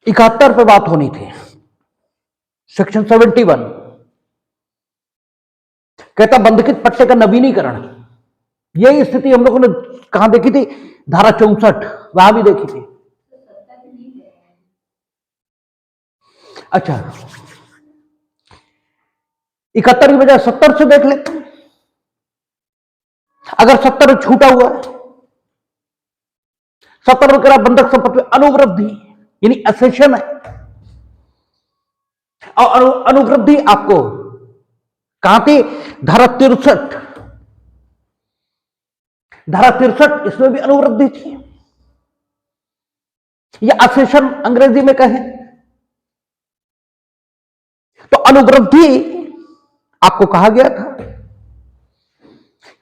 71 पे बात होनी थी। सेक्शन 71 कहता बंधकित पट्टे का नवीनीकरण। यही स्थिति हम लोगों ने कहां देखी थी? धारा 64 वहां भी देखी थी। अच्छा, 71 की बजाय 70 से देख लेते हैं। अगर 70 छूटा हुआ है, 70 में कह रहा बंधक संपत्ति में अनुवृद्धि यानी असेशन है, और अनुवृद्धि आपको कहां थी? धारा 63। धारा 63 इसमें भी अनुवृद्धि थी। यह असेशन अंग्रेजी में कहें तो अनुवृद्धि आपको कहा गया था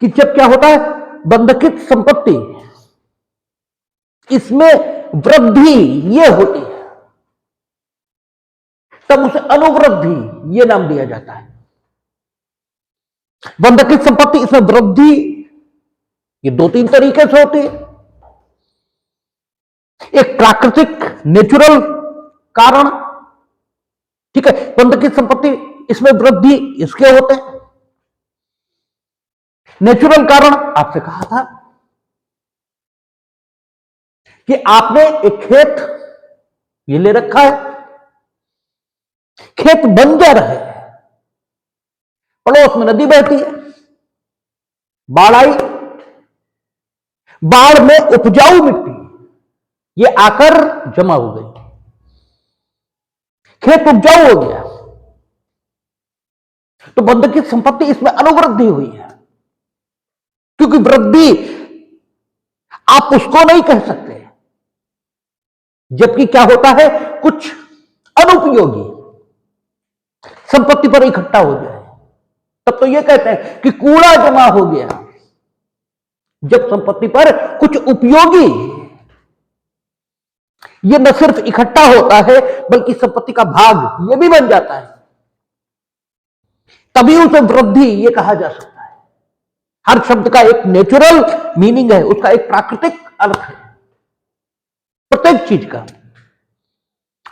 कि जब क्या होता है, बंधकित संपत्ति इसमें वृद्धि ये होती है, तब उसे अनुवृद्धि ये नाम दिया जाता है। बंधकित संपत्ति इसमें वृद्धि ये 2-3 तरीके से होती है। एक प्राकृतिक नेचुरल कारण, ठीक है, बंधकित संपत्ति इसमें वृद्धि इसके होते हैं। नेचुरल कारण आपसे कहा था कि आपने एक खेत ये ले रखा है, खेत बंजर है, पड़ोस में नदी बहती है, बाढ़ आई, बाढ़ में उपजाऊ मिट्टी ये आकर जमा हो गई, खेत उपजाऊ हो गया, तो बंधकित संपत्ति इसमें अनुवृद्धि हुई है। क्योंकि वृद्धि आप उसको नहीं कह सकते, जबकि क्या होता है, कुछ अनुपयोगी संपत्ति पर इकट्ठा हो जाए तब तो यह कहते हैं कि कूड़ा जमा हो गया। जब संपत्ति पर कुछ उपयोगी ये न सिर्फ इकट्ठा होता है बल्कि संपत्ति का भाग ये भी बन जाता है, तभी उसे वृद्धि ये कहा जा सकता है। हर शब्द का एक नेचुरल मीनिंग है, उसका एक प्राकृतिक अर्थ है प्रत्येक चीज का।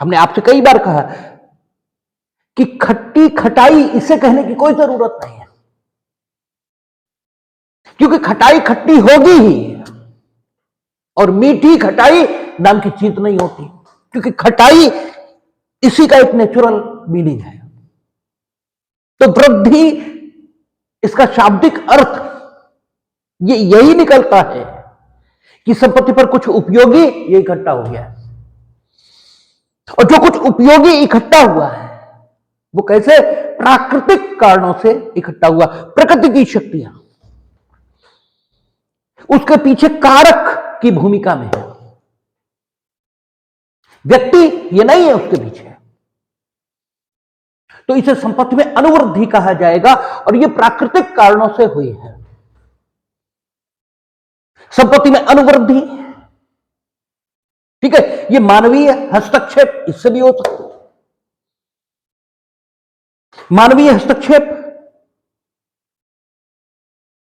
हमने आपसे कई बार कहा कि खट्टी खटाई इसे कहने की कोई जरूरत नहीं है, क्योंकि खटाई खट्टी होगी ही, और मीठी खटाई नाम की चीज नहीं होती, क्योंकि खटाई इसी का एक नेचुरल मीनिंग है। तो वृद्धि इसका शाब्दिक अर्थ ये यही निकलता है कि संपत्ति पर कुछ उपयोगी ये इकट्ठा हो गया है, और जो कुछ उपयोगी इकट्ठा हुआ है वो कैसे? प्राकृतिक कारणों से इकट्ठा हुआ, प्रकृति की शक्तियां उसके पीछे कारक की भूमिका में है, व्यक्ति ये नहीं है उसके पीछे, तो इसे संपत्ति में अनुवृद्धि कहा जाएगा, और ये प्राकृतिक कारणों से हुई है। संपत्ति में अनुवृद्धि, ठीक है, ये मानवीय हस्तक्षेप इससे भी हो सकता है। मानवीय हस्तक्षेप,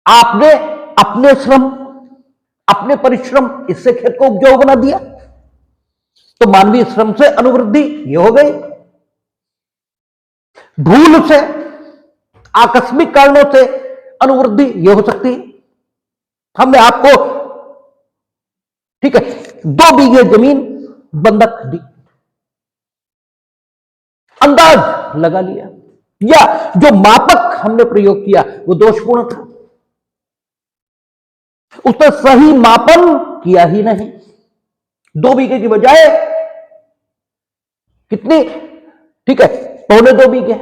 आपने अपने श्रम अपने परिश्रम इससे खेत को उपजाऊ बना दिया, तो मानवीय श्रम से अनुवृद्धि ये हो गई। भूल से, आकस्मिक कारणों से अनुवृद्धि ये हो सकती है। हमने आपको, ठीक है, 2 बीघे जमीन बंधक दी, अंदाज लगा लिया, या जो मापक हमने प्रयोग किया वो दोषपूर्ण था, उसने सही मापन किया ही नहीं। 2 बीघे की बजाय कितनी, ठीक है, 2.25 बीघे,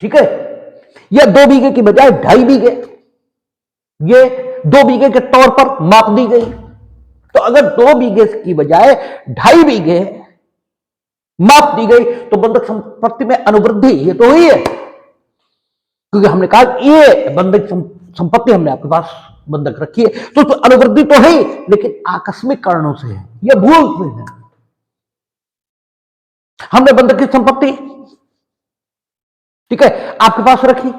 ठीक है, या 2 बीघे की बजाय 2.5 बीघे, ये 2 बीघे के तौर पर माप दी गई। तो अगर 2 बीघे की बजाय 2.5 बीघे माप दी गई तो बंधक संपत्ति में अनुवृद्धि ये तो हुई है, क्योंकि हमने कहा ये बंधक संपत्ति हमने आपके पास बंधक रखी है, तो अनुवृद्धि तो है, लेकिन आकस्मिक कारणों से है, यह भूल से है। हमने बंधक की संपत्ति, ठीक है, आपके पास रखी,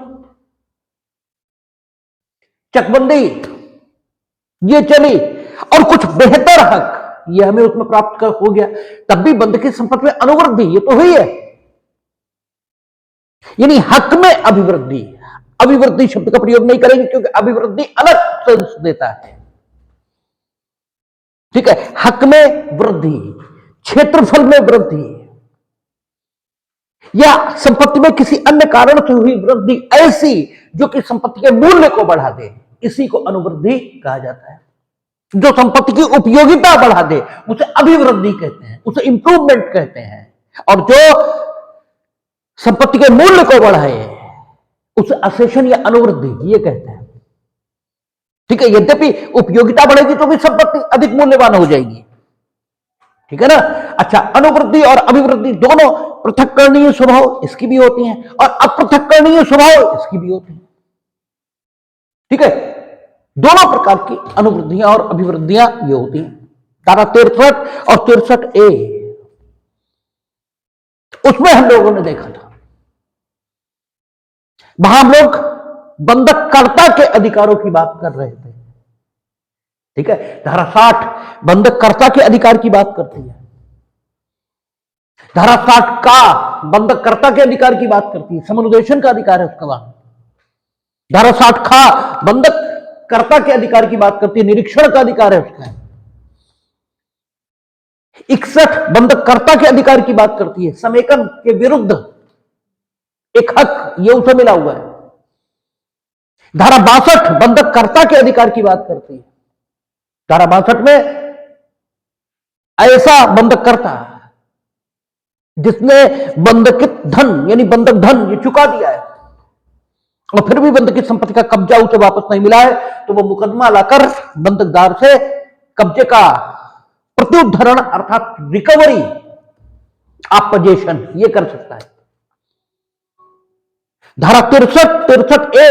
चकबंदी ये चली, और कुछ बेहतर हक ये हमें उसमें प्राप्त कर हो गया, तब भी बंधक की संपत्ति में अनुवृद्धि ये तो हुई है, यानी हक में अभिवृद्धि। अभिवृद्धि शब्द का प्रयोग नहीं करेंगे क्योंकि अभिवृद्धि अलग सेंस देता है, ठीक है। हक में वृद्धि, क्षेत्रफल में वृद्धि, या संपत्ति में किसी अन्य कारण से हुई वृद्धि ऐसी जो कि संपत्ति के मूल्य को बढ़ा दे, इसी को अनुवृद्धि कहा जाता है। जो संपत्ति की उपयोगिता बढ़ा दे उसे अभिवृद्धि कहते हैं, उसे इंप्रूवमेंट कहते हैं, और जो संपत्ति के मूल्य को बढ़ाए उसे असेशन या अनुवृद्धि ये कहते हैं, ठीक है। यद्यपि उपयोगिता बढ़ेगी तो भी संपत्ति अधिक मूल्यवान हो जाएगी, ठीक है ना। अच्छा, अनुवृद्धि और अभिवृद्धि दोनों पृथक्करणीय स्वभाव इसकी भी होती हैं और अपृथक्करणीय स्वभाव इसकी भी होती हैं, ठीक है। दोनों प्रकार की अनुवृद्धियां और अभिवृद्धियां ये होती हैं। धारा 63 और 63A उसमें हम लोगों ने देखा था, वहां हम लोग बंधककर्ता के अधिकारों की बात कर रहे थे, ठीक है। धारा 60 बंधककर्ता के अधिकार की बात करती है, धारा 60 का बंधककर्ता के अधिकार की बात करती है, समुपदेशन का अधिकार है उसका वहां। धारा 60 का बंधककर्ता के अधिकार की बात करती है, निरीक्षण का अधिकार है उसका। 61 बंधककर्ता के अधिकार की बात करती है, समेकन के विरुद्ध एक हक ये उसे मिला हुआ है। धारा 62 बंधककर्ता के अधिकार की बात करती है, धारा 62 में ऐसा बंधककर्ता जिसने बंधकित धन यानी बंधक धन ये चुका दिया है और फिर भी बंधकित संपत्ति का कब्जा उसे वापस नहीं मिला है, तो वो मुकदमा लाकर बंधकदार से कब्जे का प्रत्युद्धरण अर्थात रिकवरी ऑपोजिशन ये कर सकता है। धारा 63A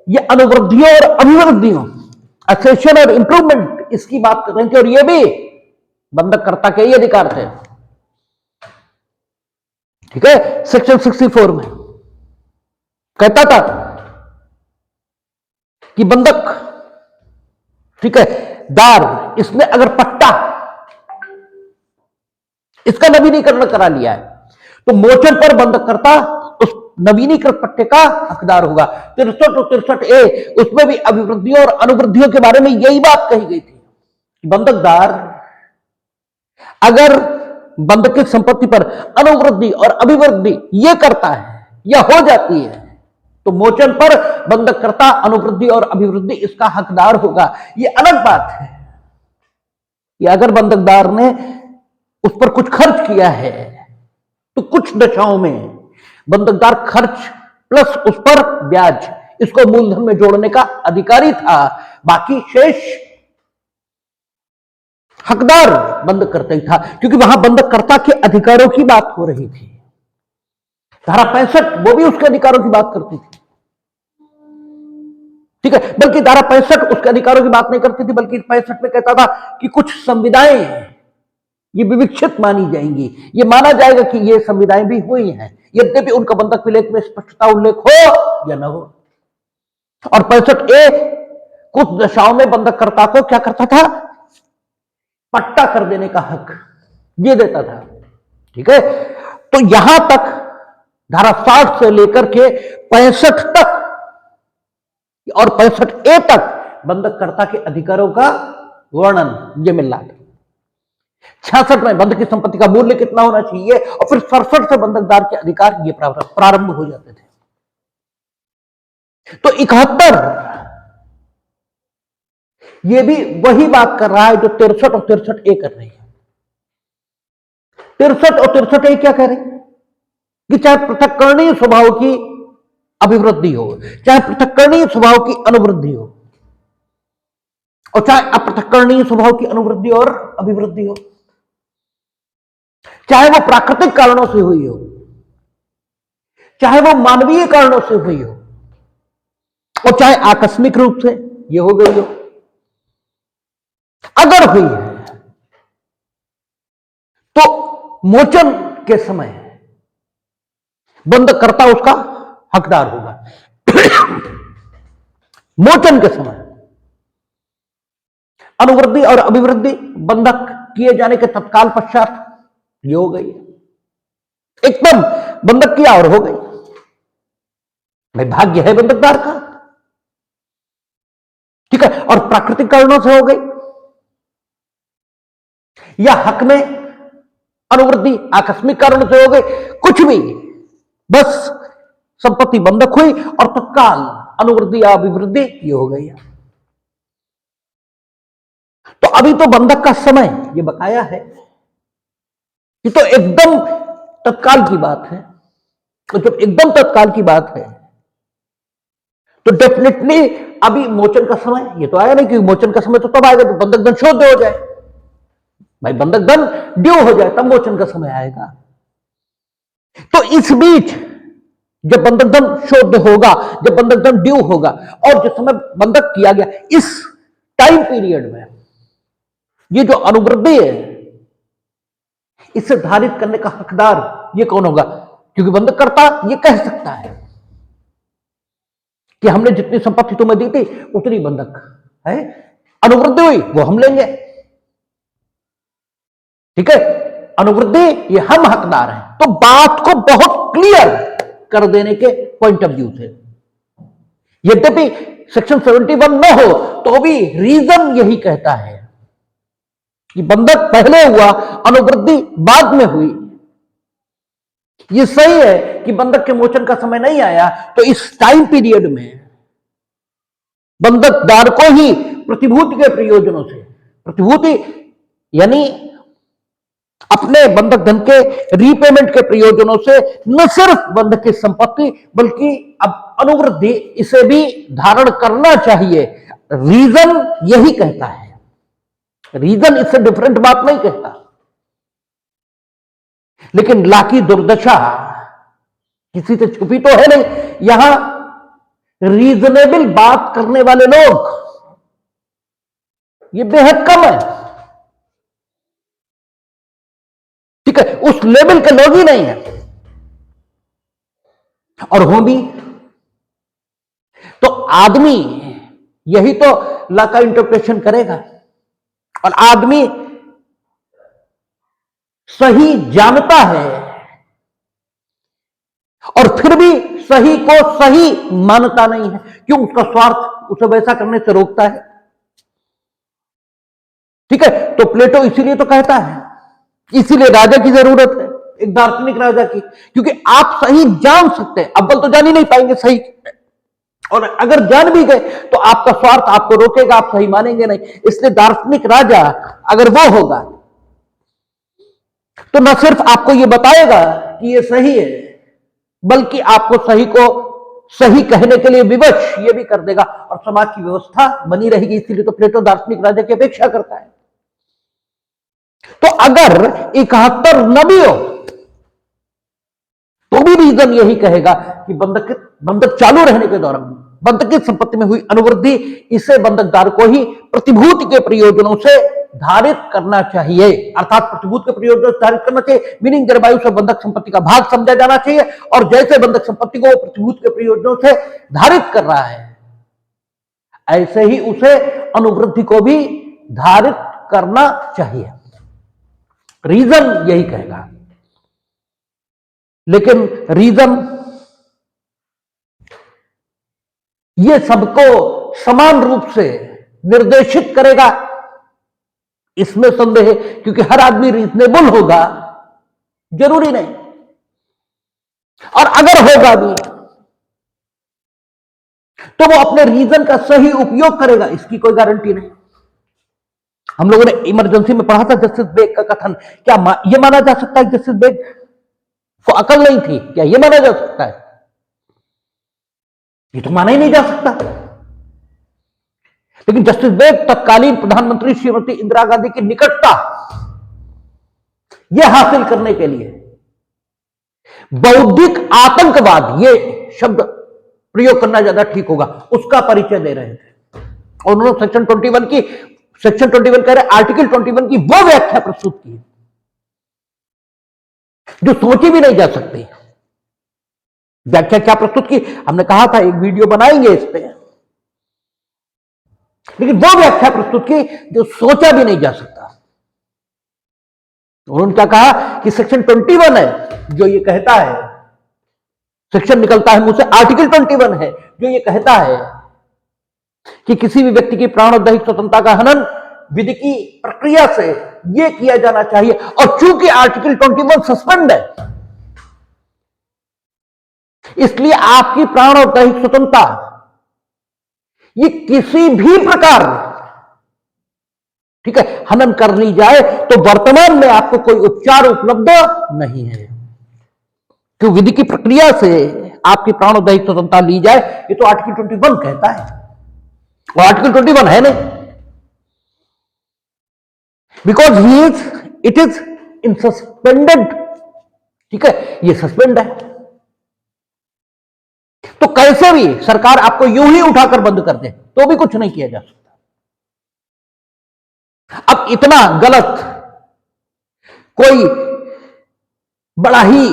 ये अनुवृद्धियों और अभिवृद्धियों, असेशन और इंप्रूवमेंट इसकी बात कर रहे थे, और ये भी बंधककर्ता के ही अधिकार थे, ठीक है। सेक्शन 64 में कहता था कि बंधक, ठीक है, दार इसने अगर पट्टा इसका नवीनीकरण करा लिया है तो मोचन पर बंधककर्ता उस नवीनीकृत पट्टे का हकदार होगा। 63 और 63A उसमें भी अभिवृद्धियों और अनुवृद्धियों के बारे में यही बात कही गई थी। बंधकदार अगर बंधकित संपत्ति पर अनुवृद्धि और अभिवृद्धि ये करता है या हो जाती है तो मोचन पर बंधककर्ता अनुवृद्धि और अभिवृद्धि इसका हकदार होगा। ये अलग बात है कि अगर बंधकदार ने उस पर कुछ खर्च किया है तो कुछ दशाओं में बंधकदार खर्च प्लस उस पर ब्याज इसको मूलधन में जोड़ने का अधिकारी था, बाकी शेष हकदार बंधककर्ता ही था, क्योंकि वहां बंधककर्ता के अधिकारों की बात हो रही थी। धारा 65 वो भी उसके अधिकारों की बात करती थी, ठीक है। बल्कि धारा 65 उसके अधिकारों की बात नहीं करती थी, बल्कि 65 में कहता था कि कुछ संविदाएं ये विविक्षित मानी जाएंगी, ये माना जाएगा कि ये संविदाएं भी हुई हैं, यद्यपि उनका बंधक विलेख में स्पष्टता उल्लेख हो या न हो। और 65A कुछ दशाओं में बंधककर्ता को क्या करता था, पट्टा कर देने का हक ये देता था, ठीक है। तो यहां तक धारा 60 से लेकर के 65 तक और 65A तक बंधककर्ता के अधिकारों का वर्णन ये मिल रहा था। 66 में बंधक की संपत्ति का मूल्य कितना होना चाहिए, और फिर 67 से बंधकदार के अधिकार ये प्रारंभ हो जाते थे। तो 71 ये भी वही बात कर रहा है जो 63 और 63A कर रही है। 63 और 63A क्या कह रहे हैं कि चाहे पृथक्करणीय स्वभाव की अभिवृद्धि हो, चाहे पृथक्करणीय स्वभाव की अनुवृद्धि हो, और चाहे अपृथक्करणीय स्वभाव की अनुवृद्धि और अभिवृद्धि हो, चाहे वो प्राकृतिक कारणों से हुई हो, चाहे वो मानवीय कारणों से हुई हो, और चाहे आकस्मिक रूप से ये हो गई हो, अगर हुई है तो मोचन के समय बंधककर्ता उसका हकदार होगा। मोचन के समय अनुवृद्धि और अभिवृद्धि बंधक किए जाने के तत्काल पश्चात ये हो गई, एकदम बंधक किया और हो गई। भाई भाग्य है बंधकदार का, ठीक है। और प्राकृतिक कारणों से हो गई या हक में अनुवृद्धि आकस्मिक कारणों से हो गई, कुछ भी, बस संपत्ति बंधक हुई और तत्काल अनुवृद्धि या अभिवृद्धि ये हो गई। तो अभी तो बंधक का समय ये बकाया है, ये तो एकदम तत्काल की बात है। तो जब एकदम तत्काल की बात है तो डेफिनेटली अभी मोचन का समय ये तो आया नहीं, क्योंकि मोचन का समय तो तब आएगा जब बंधक धन शोध हो जाए। भाई बंधक धन ड्यू हो जाए तब मोचन का समय आएगा। तो इस बीच जब बंधक धन शोध होगा, जब बंधक धन ड्यू होगा और जिस समय बंधक किया गया, इस टाइम पीरियड में ये जो अनुवृद्धि है इसे धारित करने का हकदार ये कौन होगा? क्योंकि बंधक करता ये कह सकता है कि हमने जितनी संपत्ति तुम्हें दी थी उतनी बंधक है, अनुवृद्धि हुई वो हम लेंगे, ठीक है, अनुवृद्धि ये हम हकदार हैं। तो बात को बहुत क्लियर कर देने के पॉइंट ऑफ व्यू से, यद्यपि सेक्शन 71 न हो तो भी रीजन यही कहता है कि बंधक पहले हुआ, अनुवृद्धि बाद में हुई। यह सही है कि बंधक के मोचन का समय नहीं आया, तो इस टाइम पीरियड में बंधकदार को ही प्रतिभूति के प्रयोजनों से, प्रतिभूति यानी अपने बंधक धन के रीपेमेंट के प्रयोजनों से न सिर्फ बंधक की संपत्ति बल्कि अब अनुवृद्धि इसे भी धारण करना चाहिए। रीजन यही कहता है, रीजन इससे डिफरेंट बात नहीं कहता। लेकिन ला की दुर्दशा किसी से छुपी तो है नहीं। यहां रीजनेबल बात करने वाले लोग ये बेहद कम है, ठीक है, उस लेवल के लोग ही नहीं है। और हो भी तो आदमी यही तो ला का इंटरप्रिटेशन करेगा, और आदमी सही जानता है और फिर भी सही को सही मानता नहीं है। क्यों? उसका स्वार्थ उसे वैसा करने से रोकता है, ठीक है। तो प्लेटो इसीलिए तो कहता है, इसीलिए राजा की जरूरत है, एक दार्शनिक राजा की, क्योंकि आप सही जान सकते हैं, अव्वल तो जान ही नहीं पाएंगे सही, और अगर जान भी गए तो आपका स्वार्थ आपको रोकेगा, आप सही मानेंगे नहीं। इसलिए दार्शनिक राजा अगर वो होगा तो न सिर्फ आपको ये बताएगा कि ये सही है, बल्कि आपको सही को सही कहने के लिए विवश ये भी कर देगा, और समाज की व्यवस्था बनी रहेगी। इसीलिए तो प्लेटो दार्शनिक राजा की अपेक्षा करता है। तो अगर 71 न भी हो तो भी रीजन यही कहेगा कि बंधक चालू रहने के दौरान बंधक की संपत्ति में हुई अनुवृद्धि इसे बंधकदार को ही प्रतिभूति के प्रयोजनों से धारित करना चाहिए। अर्थात प्रतिभूति के प्रयोजनों से धारित करना चाहिए, मीनिंग जलवायु से बंधक संपत्ति का भाग समझा जाना चाहिए, और जैसे बंधक संपत्ति को प्रतिभूति के प्रयोजनों से धारित कर रहा है ऐसे ही उसे अनुवृद्धि को भी धारित करना चाहिए। रीजन यही कहेगा। लेकिन रीजन ये सबको समान रूप से निर्देशित करेगा इसमें संदेह है, क्योंकि हर आदमी रीजनेबल होगा जरूरी नहीं, और अगर होगा भी तो वो अपने रीजन का सही उपयोग करेगा, इसकी कोई गारंटी नहीं। हम लोगों ने इमरजेंसी में पढ़ा था जस्टिस बेग का कथन, क्या यह माना जा सकता है जस्टिस बेग को अकल नहीं थी? क्या यह माना जा सकता है? ये तो माना ही नहीं जा सकता। लेकिन जस्टिस बेग तत्कालीन प्रधानमंत्री श्रीमती इंदिरा गांधी की निकटता यह हासिल करने के लिए बौद्धिक आतंकवाद, ये शब्द प्रयोग करना ज्यादा ठीक होगा, उसका परिचय दे रहे थे। और उन्होंने सेक्शन 21 कह रहे आर्टिकल 21 की वो व्याख्या प्रस्तुत की जो सोची भी नहीं जा सकती। व्याख्या क्या प्रस्तुत की? हमने कहा था एक वीडियो बनाएंगे इस पे, लेकिन वो व्याख्या प्रस्तुत की जो सोचा भी नहीं जा सकता। उन्होंने क्या कहा कि सेक्शन 21 है जो ये कहता है, सेक्शन निकलता है मुझसे, आर्टिकल 21 है जो ये कहता है कि किसी भी व्यक्ति की प्राण और दैहिक स्वतंत्रता का हनन विधि की प्रक्रिया से ये किया जाना चाहिए। और चूंकि आर्टिकल 21 सस्पेंड है, इसलिए आपकी प्राण और दैहिक स्वतंत्रता ये किसी भी प्रकार, ठीक है, हनन कर ली जाए तो वर्तमान में आपको कोई उपचार उपलब्ध नहीं है। क्यों? विधि की प्रक्रिया से आपकी प्राण और दैहिक स्वतंत्रता ली जाए, ये तो आर्टिकल 21 कहता है, वो आर्टिकल 21 है नहीं, because it is in suspended, ठीक है, ये सस्पेंड है। तो कैसे भी सरकार आपको यूं ही उठाकर बंद कर दे तो भी कुछ नहीं किया जा सकता। अब इतना गलत कोई बड़ा ही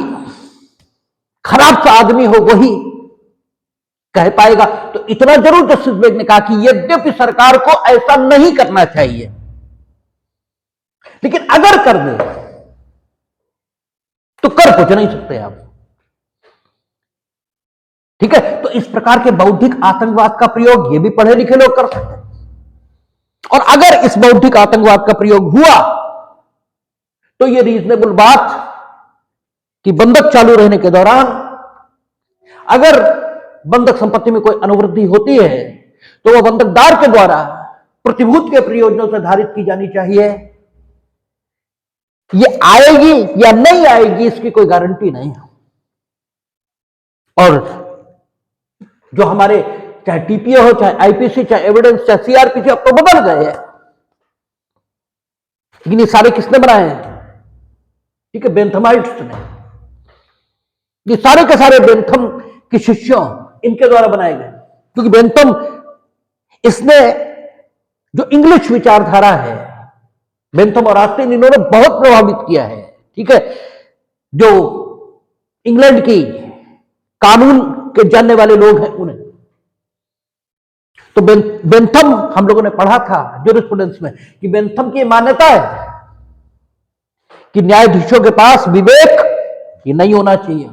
खराब सा आदमी हो वही कह पाएगा। तो इतना जरूर जस्टिस बेग ने कहा कि यद्यपि सरकार को ऐसा नहीं करना चाहिए, लेकिन अगर कर दे तो कर कुछ नहीं सकते आप, ठीक है। तो इस प्रकार के बौद्धिक आतंकवाद का प्रयोग ये भी पढ़े लिखे लोग कर सकते हैं। और अगर इस बौद्धिक आतंकवाद का प्रयोग हुआ तो ये रीजनेबल बात कि बंधक चालू रहने के दौरान अगर बंधक संपत्ति में कोई अनुवृद्धि होती है तो वह बंधकदार के द्वारा प्रतिभूत के प्रयोजनों से धारित की जानी चाहिए। ये आएगी या नहीं आएगी इसकी कोई गारंटी नहीं है। और जो हमारे चाहे टीपीए हो, चाहे आईपीसी, चाहे एविडेंस, चाहे सीआरपीसी, अब तो बदल गए हैं, लेकिन ये सारे किसने बनाए हैं? ठीक है, बेंथमाइट्स ने। ये सारे के सारे बेंथम के शिष्यों इनके द्वारा बनाए गए, क्योंकि बेंथम इसने जो इंग्लिश विचारधारा है, बेंथम और ऑस्टिन, इन्होंने बहुत प्रभावित किया है, ठीक है। जो इंग्लैंड की कानून के जानने वाले लोग हैं उन्हें, तो बेंथम हम लोगों ने पढ़ा था ज्यूरिस्प्रूडेंस में कि बेंथम की मान्यता है कि न्यायाधीशों के पास विवेक ये नहीं होना चाहिए।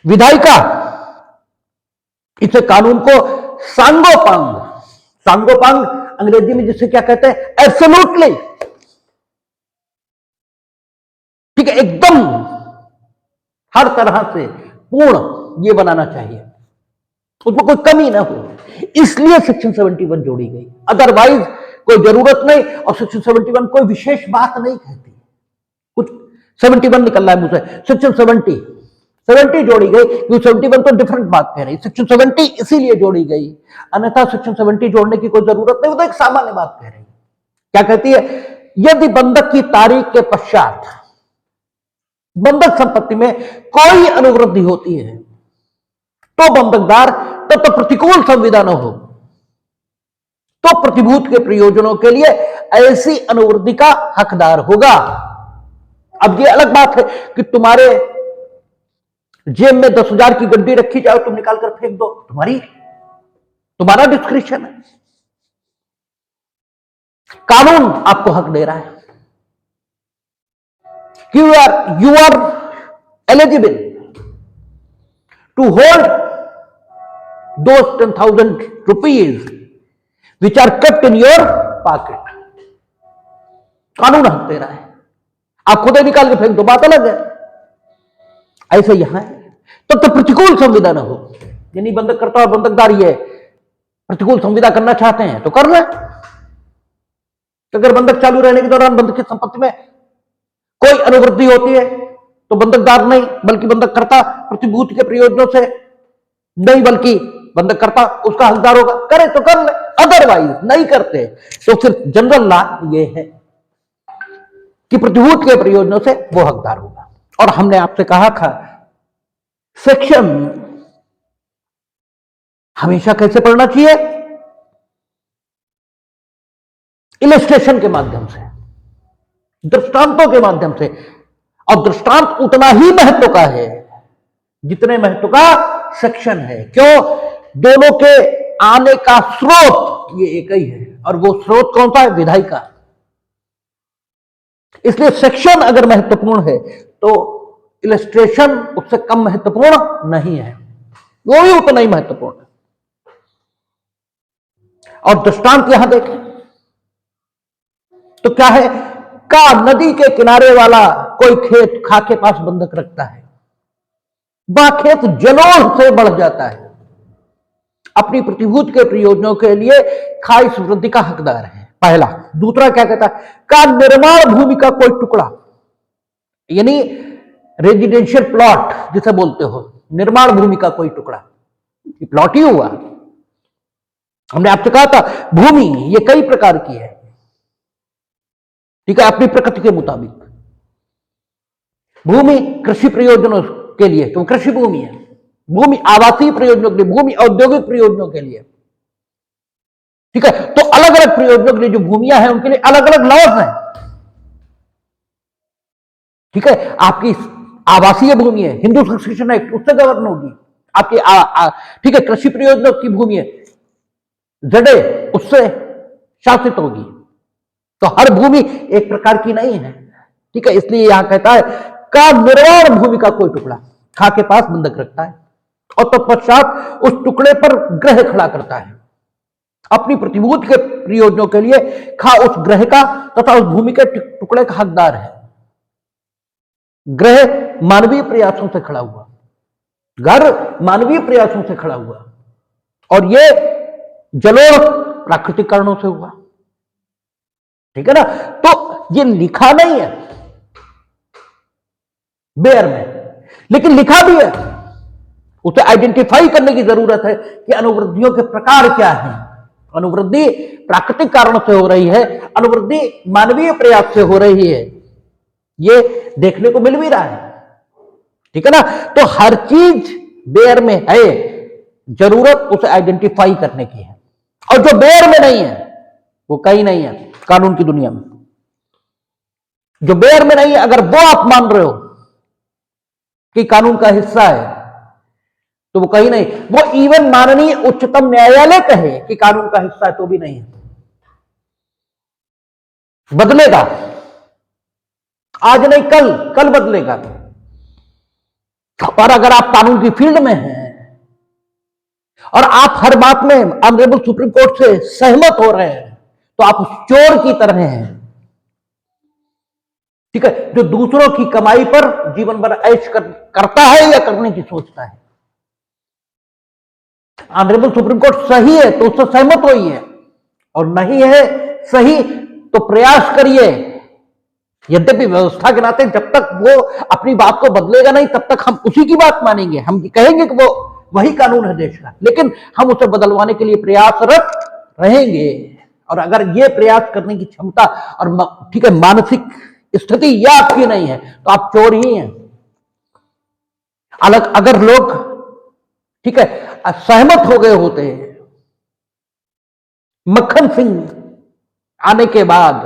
विधायिका इसे कानून को सांगोपांग, सांगोपांग अंग्रेजी में जिसे क्या कहते हैं, एब्सोल्युटली, ठीक है, एकदम हर तरह से पूर्ण ये बनाना चाहिए, उसमें कोई कमी ना हो। इसलिए सेक्शन 71 जोड़ी गई, अदरवाइज कोई जरूरत नहीं। और सेक्शन 71 कोई विशेष बात नहीं कहती, कुछ 71 निकल रहा है मुझसे, सेक्शन 70 जोड़ी गई क्योंकि 71 तो डिफरेंट बात कह रही, सेक्शन 70 इसीलिए जोड़ी गई, अन्यथा सेक्शन 70 जोड़ने की कोई जरूरत नहीं, वो तो एक सामान्य बात कह रही। क्या कहती है? यदि बंधक की तारीख के पश्चात बंधक संपत्ति में कोई अनुवृद्धि होती है तो बंधकदार तब तो प्रतिकूल संविदा न हो तो प्रतिभूत के प्रयोजनों के लिए ऐसी अनुवृद्धि का हकदार होगा। अब ये अलग बात है कि तुम्हारे जेब में 10,000 की गड्डी रखी जाए, तुम निकाल कर फेंक दो, तुम्हारा डिस्क्रिप्शन है, कानून आपको हक दे रहा है कि you are eligible to hold those 10,000 rupees which are kept in your pocket। कानून हक दे रहा है, आप खुद ही निकाल के फेंक दो, बात अलग है। ऐसे यहां है तब तो प्रतिकूल संविदा न हो, यानी बंधक करता और बंधकदार ये प्रतिकूल संविदा करना चाहते हैं तो कर ले। तो अगर बंधक चालू रहने के दौरान बंधक की संपत्ति में कोई अनुवृद्धि होती है तो बंधकदार नहीं बल्कि बंधक करता प्रतिभूति के प्रयोजनों से नहीं बल्कि बंधक करता उसका हकदार होगा। करे तो कर ले, अदरवाइज नहीं करते तो फिर जनरल लॉ ये है कि प्रतिभूत के प्रयोजनों से वो हकदार होगा। और हमने आपसे कहा था सेक्शन हमेशा कैसे पढ़ना चाहिए? इलस्ट्रेशन के माध्यम से, दृष्टांतों के माध्यम से। और दृष्टांत उतना ही महत्व का है जितने महत्व का सेक्शन है। क्यों? दोनों के आने का स्रोत ये एक ही है, और वो स्रोत कौन सा है? विधायिका। इसलिए सेक्शन अगर महत्वपूर्ण है तो इलस्ट्रेशन उससे कम महत्वपूर्ण नहीं है, वो भी उतना ही महत्वपूर्ण है। और दृष्टांत यहां देखें तो क्या है, का नदी के किनारे वाला कोई खेत खा के पास बंधक रखता है, वह खेत जलोढ़ से बढ़ जाता है। अपनी प्रतिभूत के प्रयोजनों के लिए खा इस वृद्धि का हकदार है, पहला। दूसरा क्या कहता है, का निर्माण भूमि का कोई टुकड़ा, यानी रेजिडेंशियल प्लॉट जिसे बोलते हो, निर्माण भूमि का कोई टुकड़ा, प्लॉट ही हुआ। हमने आपसे कहा था भूमि ये कई प्रकार की है, ठीक है, अपनी प्रकृति के मुताबिक। भूमि कृषि प्रयोजनों के लिए तो कृषि भूमि है, भूमि आवासीय प्रयोजनों के लिए, भूमि औद्योगिक प्रयोजनों के लिए, ठीक है। तो अलग अलग प्रयोजनों के लिए जो भूमियां हैं उनके लिए अलग अलग लॉज हैं, ठीक है। आपकी आवासीय भूमि है, हिंदू सक्सेशन एक्ट उससे गवर्न होगी। आपकी ठीक है, कृषि प्रयोजनों की भूमि है, जड़े उससे शासित होगी। तो हर भूमि एक प्रकार की नहीं है, ठीक है। इसलिए यहां कहता है का निर्माण भूमि का कोई टुकड़ा खा के पास बंधक रखता है और तत्पश्चात उस टुकड़े पर ग्रह खड़ा करता है। अपनी प्रतिभूत के प्रयोजनों के लिए खा उस ग्रह का तथा उस भूमि के टुकड़े का हकदार है। ग्रह मानवीय प्रयासों से खड़ा हुआ, घर मानवीय प्रयासों से खड़ा हुआ, और ये जलोढ़ प्राकृतिक कारणों से हुआ, ठीक है ना। तो ये लिखा नहीं है बेयर में, लेकिन लिखा भी है। उसे आइडेंटिफाई करने की जरूरत है कि अनुवृद्धियों के प्रकार क्या हैं। अनुवृद्धि प्राकृतिक कारणों से हो रही है, अनुवृद्धि मानवीय प्रयास से हो रही है, ये देखने को मिल भी रहा है, ठीक है ना। तो हर चीज बेयर में है, जरूरत उसे आइडेंटिफाई करने की है। और जो बेयर में नहीं है वो कहीं नहीं है कानून की दुनिया में। जो बेयर में नहीं है, अगर वो आप मान रहे हो कि कानून का हिस्सा है, तो वो कहीं नहीं। वो इवन माननीय उच्चतम न्यायालय कहे कि कानून का हिस्सा है तो भी नहीं है, बदलेगा। आज नहीं कल, कल बदलेगा। और अगर आप कानून की फील्ड में हैं और आप हर बात में ऑनरेबल सुप्रीम कोर्ट से सहमत हो रहे हैं, तो आप उस चोर की तरह हैं, ठीक है, जो दूसरों की कमाई पर जीवन भर ऐश करता है या करने की सोचता है। ऑनरेबल सुप्रीम कोर्ट सही है तो उससे सहमत होइए, और नहीं है सही तो प्रयास करिए। यद्यपि व्यवस्था के नाते जब तक वो अपनी बात को बदलेगा नहीं, तब तक हम उसी की बात मानेंगे, हम कहेंगे कि वो वही कानून है देश का, लेकिन हम उसे बदलवाने के लिए प्रयासरत रहेंगे। और अगर ये प्रयास करने की क्षमता और ठीक है मानसिक स्थिति यह आपकी नहीं है, तो आप चोर ही हैं। अलग अगर लोग ठीक है सहमत हो गए होते, मक्खन सिंह आने के बाद,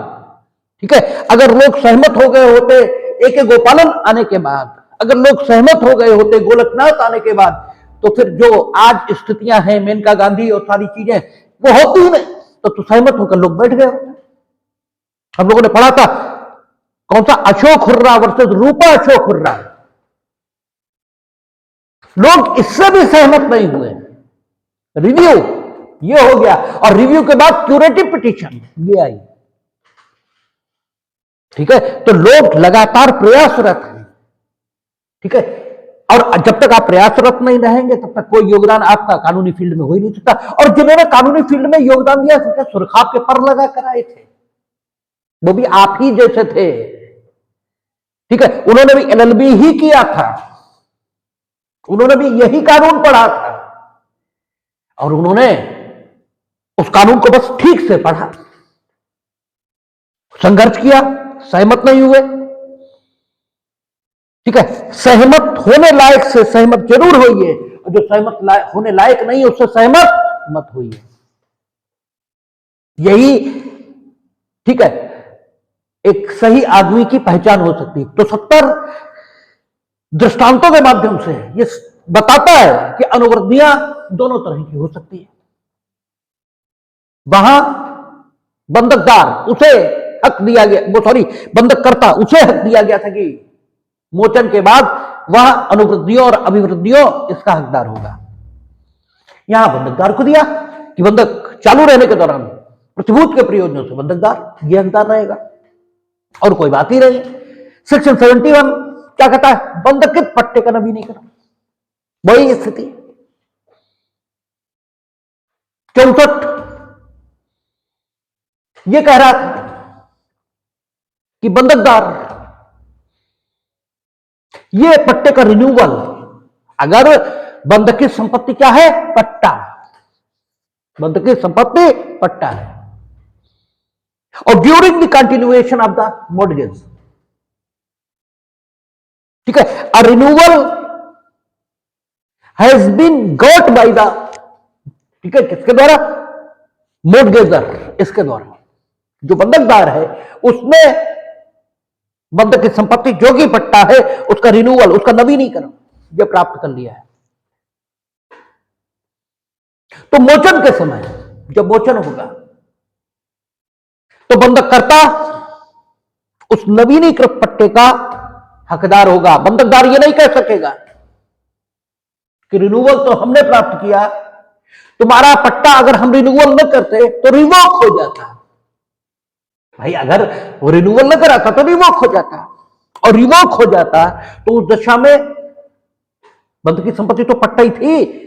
ठीक है, अगर लोग सहमत हो गए होते ए.के. गोपालन आने के बाद, अगर लोग सहमत हो गए होते गोलकनाथ आने के बाद, तो फिर जो आज स्थितियां हैं, मेनका गांधी और सारी चीजें, वो होती ही नहीं। तो सहमत होकर लोग बैठ गए। हम लोगों ने पढ़ा था कौन सा, अशोक हुर्रा वर्सेस रूपा अशोक हुर्रा। लोग इससे भी सहमत नहीं हुए, रिव्यू ये हो गया, और रिव्यू के बाद क्यूरेटिव पिटीशन ये आई, ठीक है। तो लोग लगातार प्रयासरत हैं, ठीक है, और जब तक आप प्रयासरत नहीं रहेंगे तब तक कोई योगदान आपका कानूनी फील्ड में हो ही नहीं सकता। और जिन्होंने कानूनी फील्ड में योगदान दिया सुरखाब के पर लगा कर आए थे, वो भी आप ही जैसे थे, ठीक है। उन्होंने भी एलएलबी ही किया था, उन्होंने भी यही कानून पढ़ा था, और उन्होंने उस कानून को बस ठीक से पढ़ा, संघर्ष किया, सहमत नहीं हुए, ठीक है। सहमत होने लायक से सहमत जरूर होइए, और जो सहमत होने लायक नहीं है उससे सहमत मत होइए। यही ठीक है एक सही आदमी की पहचान हो सकती है। तो 70 दृष्टांतों के माध्यम से ये बताता है कि अनुवृद्धियां दोनों तरह की हो सकती है। वहां बंधकदार उसे हक दिया गया, वो सॉरी बंधक करता उसे हक दिया गया था कि मोचन के बाद वह अनुवृद्धियों और अभिवृद्धियों इसका हकदार होगा। यहां बंधकदार को दिया कि बंधक चालू रहने के दौरान प्रतिभूत के प्रयोजनों से बंधकदार यह हकदार रहेगा और कोई बात ही नहीं। सेक्शन 71 क्या कहता है? बंधकित पट्टे का नवीनीकरण, वही स्थिति। 64 यह कह रहा था कि बंधकदार ये पट्टे का रिन्यूअल, अगर बंधकी संपत्ति क्या है? पट्टा। बंधकी संपत्ति पट्टा है और during the continuation of the mortgage, ठीक है, a renewal has been got by the, ठीक है, किसके द्वारा? मॉर्गेजर, इसके द्वारा। जो बंधकदार है उसने बंधक की संपत्ति जो कि पट्टा है उसका रिन्यूअल, उसका नवीनीकरण यह प्राप्त कर लिया है। तो मोचन के समय जब मोचन होगा तो बंधककर्ता उस नवीनीकृत पट्टे का हकदार होगा। बंधकदार यह नहीं कह सकेगा कि रिन्यूअल तो हमने प्राप्त किया, तुम्हारा पट्टा अगर हम रिन्यूअल न करते तो रिवोक हो जाता। भाई अगर वो रिन्यूअल न कराता तो रिवोक हो जाता, और रिवोक हो जाता तो उस दशा में बंधक की संपत्ति तो पट्टा ही थी।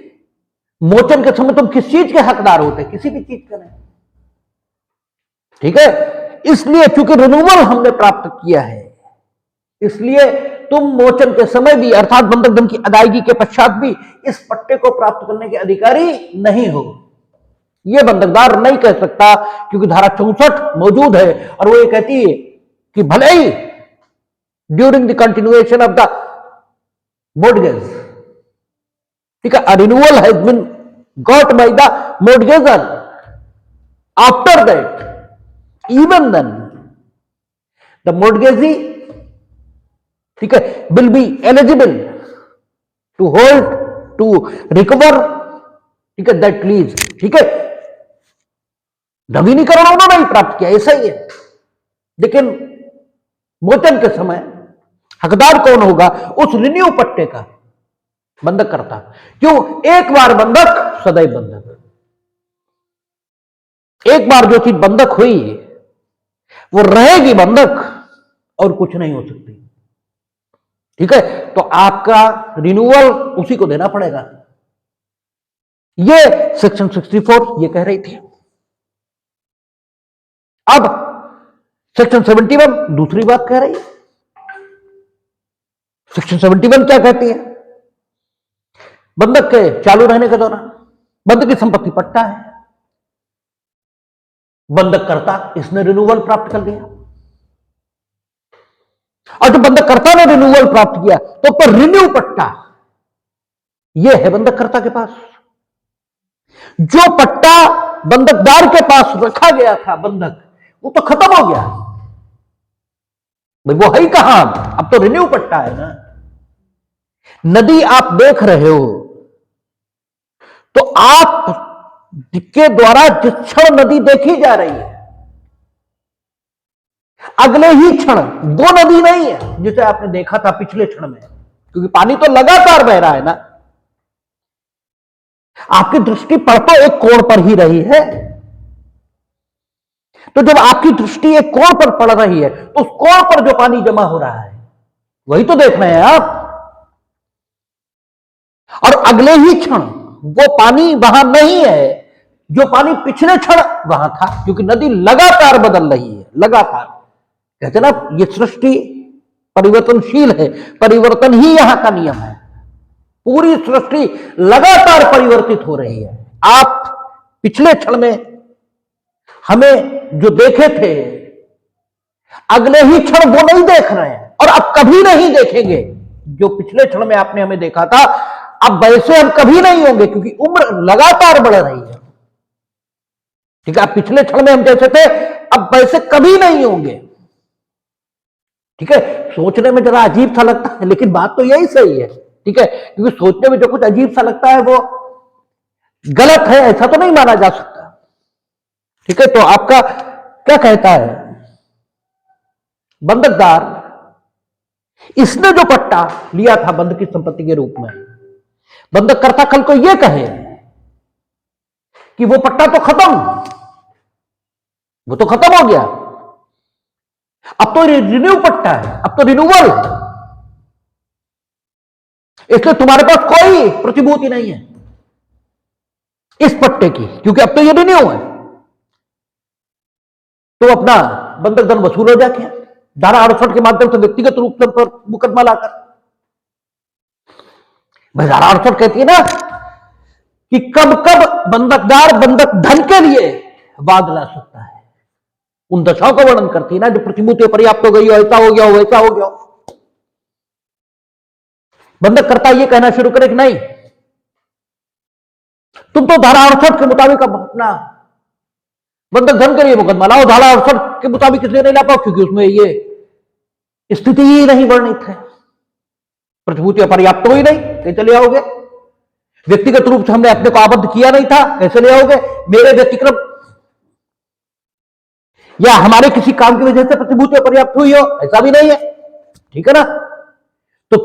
मोचन के समय तुम किस चीज के हकदार होते? किसी भी चीज के नहीं, ठीक है। इसलिए चूंकि रिन्यूअल हमने प्राप्त किया है, इसलिए तुम मोचन के समय भी अर्थात बंधक धन की अदायगी के पश्चात भी इस पट्टे को प्राप्त करने के अधिकारी नहीं हो। यह बंधकदार नहीं कह सकता, क्योंकि धारा 64 मौजूद है और वो ये कहती है कि भले ही during the continuation of the mortgage, ठीक है, a renewal has been got by the mortgagor, after that even then the mortgagee, ठीक है, will be eligible to hold to recover, ठीक है, दैट लीज, ठीक है। नवीनीकरण उन्होंने ही प्राप्त किया, ऐसा ही है। लेकिन मोचन के समय हकदार कौन होगा? उस रिन्यू पट्टे का बंधक करता। क्यों? एक बार बंधक सदैव बंधक। एक बार जो चीज बंधक हुई वो रहेगी बंधक और कुछ नहीं हो सकती, ठीक है। तो आपका रिन्यूअल उसी को देना पड़ेगा। ये सेक्शन 64 ये कह रही थी। अब सेक्शन 71 दूसरी बात कह रही है। सेक्शन 71 क्या कहती है? बंधक के चालू रहने के दौरान बंधक की संपत्ति पट्टा है, बंधक करता इसने रिन्यूअल प्राप्त कर लिया, और जब बंधककर्ता ने रिन्यूअल प्राप्त किया तो पर रिन्यू पट्टा यह है बंधककर्ता के पास। जो पट्टा बंधकदार के पास रखा गया था बंधक, वो तो खत्म हो गया भाई, वो है ही कहां? अब तो रिन्यू पट्टा है ना। नदी आप देख रहे हो तो आप के द्वारा जिस क्षण नदी देखी जा रही है, अगले ही क्षण वो नदी नहीं है जिसे आपने देखा था पिछले क्षण में, क्योंकि पानी तो लगातार बह रहा है ना। आपकी दृष्टि पर तो एक कोण पर ही रही है, तो जब आपकी दृष्टि एक कोण पर पड़ रही है तो उस कोण पर जो पानी जमा हो रहा है वही तो देख रहे हैं आप, और अगले ही क्षण वो पानी वहां नहीं है जो पानी पिछले क्षण वहां था, क्योंकि नदी लगातार बदल रही है, लगातार। कहते ना ये सृष्टि परिवर्तनशील है, परिवर्तन ही यहां का नियम है। पूरी सृष्टि लगातार परिवर्तित हो रही है। आप पिछले क्षण में हमें जो देखे थे, अगले ही क्षण वो नहीं देख रहे हैं और अब कभी नहीं देखेंगे। जो पिछले क्षण में आपने हमें देखा था, अब वैसे हम कभी नहीं होंगे, क्योंकि उम्र लगातार बढ़ रही है, ठीक है। अब पिछले क्षण में हम जैसे थे, अब वैसे कभी नहीं होंगे, ठीक है। सोचने में जरा अजीब सा लगता है, लेकिन बात तो यही सही है, ठीक है, क्योंकि सोचने में जो कुछ अजीब सा लगता है वो गलत है, ऐसा तो नहीं माना जा सकता, ठीक है। तो आपका क्या कहता है बंधकदार इसने जो पट्टा लिया था बंधक की संपत्ति के रूप में, बंधककर्ता कल को यह कहे कि वो पट्टा तो खत्म, वो तो खत्म हो गया, अब तो रिन्यू पट्टा है, अब तो रिन्यूअल, इसलिए तुम्हारे पास कोई प्रतिभूति नहीं है इस पट्टे की, क्योंकि अब तो ये रिन्यू है। तो अपना बंधक धन वसूल हो जाके धारा 68 के माध्यम से व्यक्तिगत रूप से पर मुकदमा लाकर, भाई धारा 68 कहती है ना कि कब कब बंधकदार बंधक धन के लिए वाद ला सकता है, उन दशाओं का वर्णन करती है ना जो प्रतिभूति पर्याप्त हो गई हो, ऐसा हो गया हो, वैसा हो गया हो। बंधक करता ये कहना शुरू करे कि नहीं तुम तो धारा 68 के मुताबिक अपना बंधक धन के लिए मुकदमा लाओ, धारा 68 के मुताबिक इसलिए नहीं ला पाओ क्योंकि उसमें ये स्थिति ही नहीं वर्णित है, प्रतिभूति पर्याप्त हो ही नहीं, कैसे ले आओगे? व्यक्तिगत रूप से हमने अपने को आबद्ध किया नहीं था, कैसे ले आओगे? मेरे व्यतिक्रम या हमारे किसी काम की वजह से प्रतिभूति पर्याप्त हुई हो, ऐसा भी नहीं है, ठीक है ना? तो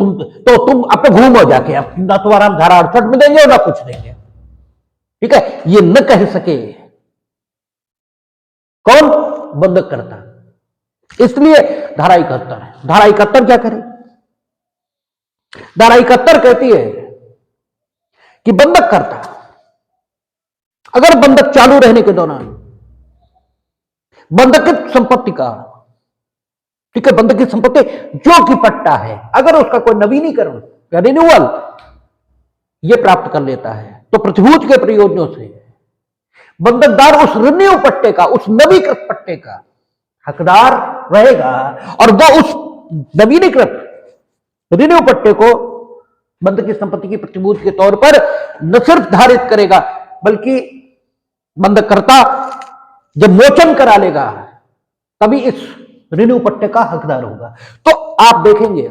तुम अपने घूम हो जाके ना तुम्हारा हम धारा 68 में देंगे और ना कुछ देंगे, ठीक है? ये न कह सके कौन? बंधक करता। इसलिए धारा 71 है। धारा 71 क्या करे? धारा 71 कहती है कि बंधक करता अगर बंधक चालू रहने के दौरान बंधक की संपत्ति का, ठीक है, बंधक की संपत्ति जो कि पट्टा है, अगर उसका कोई नवीनीकरण या रिन्यूअल ये प्राप्त कर लेता है तो प्रतिभूति के प्रयोजनों से बंधकदार उस रिन्यू पट्टे का, उस नवीकृत पट्टे का हकदार रहेगा और वो उस नवीनीकृत रिन्यू पट्टे को बंधक की संपत्ति की प्रतिभूति के तौर पर न सिर्फ धारित करेगा बल्कि बंधककर्ता जब मोचन करा लेगा तभी इस रिन्यू पट्टे का हकदार होगा। तो आप देखेंगे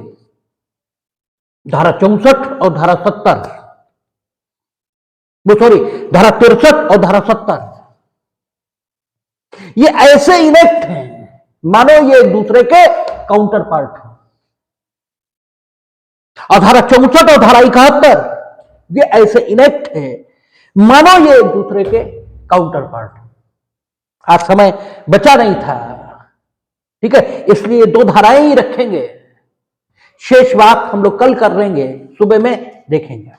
धारा 64 और धारा 70, वो सॉरी धारा 63 और धारा 70 ये ऐसे इनेक्ट हैं मानो ये एक दूसरे के काउंटर पार्ट हैं। और धारा 64 और धारा 71 ये ऐसे इनेक्ट है मानो ये एक दूसरे के काउंटर पार्ट। आज समय बचा नहीं था, ठीक है, इसलिए दो धाराएं ही रखेंगे, शेष बात हम लोग कल कर लेंगे, सुबह में देखेंगे।